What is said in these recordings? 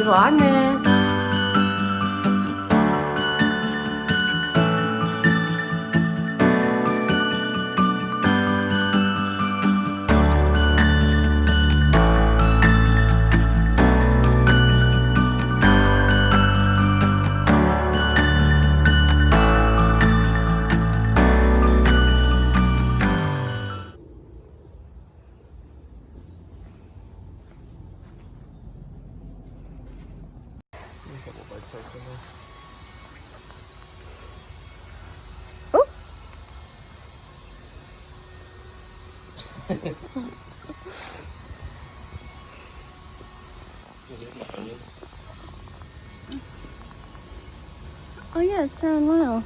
Vlogmas. Oh yeah, it's Brown Wow.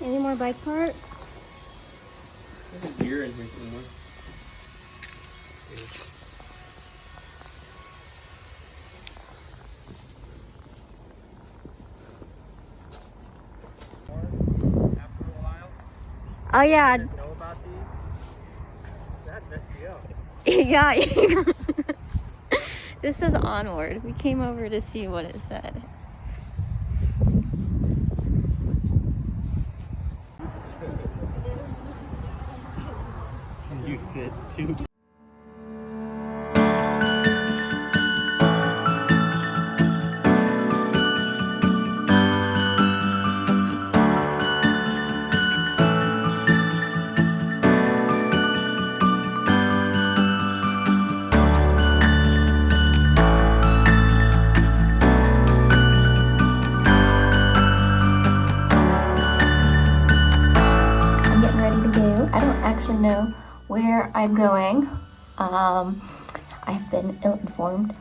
Any more bike parts? There's a deer in here somewhere. After a while, Oh yeah. didn't know about these. That messed you up. Yeah. This says onward. We came over to see what it said. Can you fit two? I'm getting ready to go. I don't actually know where I'm going. I've been ill-informed,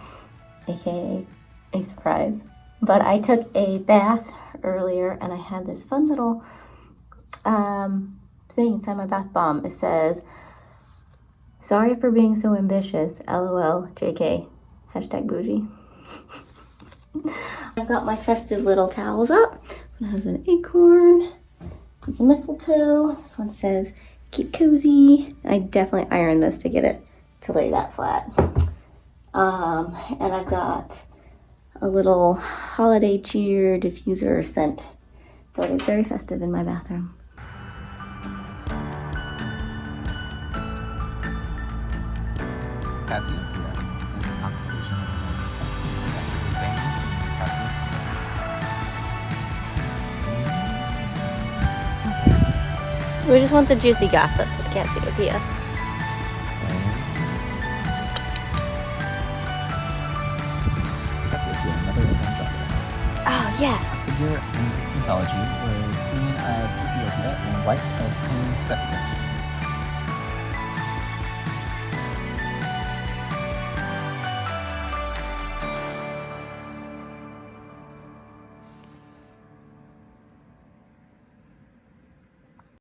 aka a surprise. But I took a bath earlier and I had this fun little thing inside my bath bomb. It says, "Sorry for being so ambitious, LOL, JK, hashtag bougie." I've got my festive little towels up. It has an acorn, it's a mistletoe. This one says, "Keep cozy." I definitely ironed this to get it to lay that flat. And I've got a little holiday cheer diffuser scent. So it is very festive in my bathroom. Cassiopeia is a constellation of the Northern Star. Cassiopeia. We just want the juicy gossip with Cassiopeia. Cassiopeia, mother of Andromeda. Oh, yes. Figure in mythology was queen of Ethiopia and wife of King Cepheus.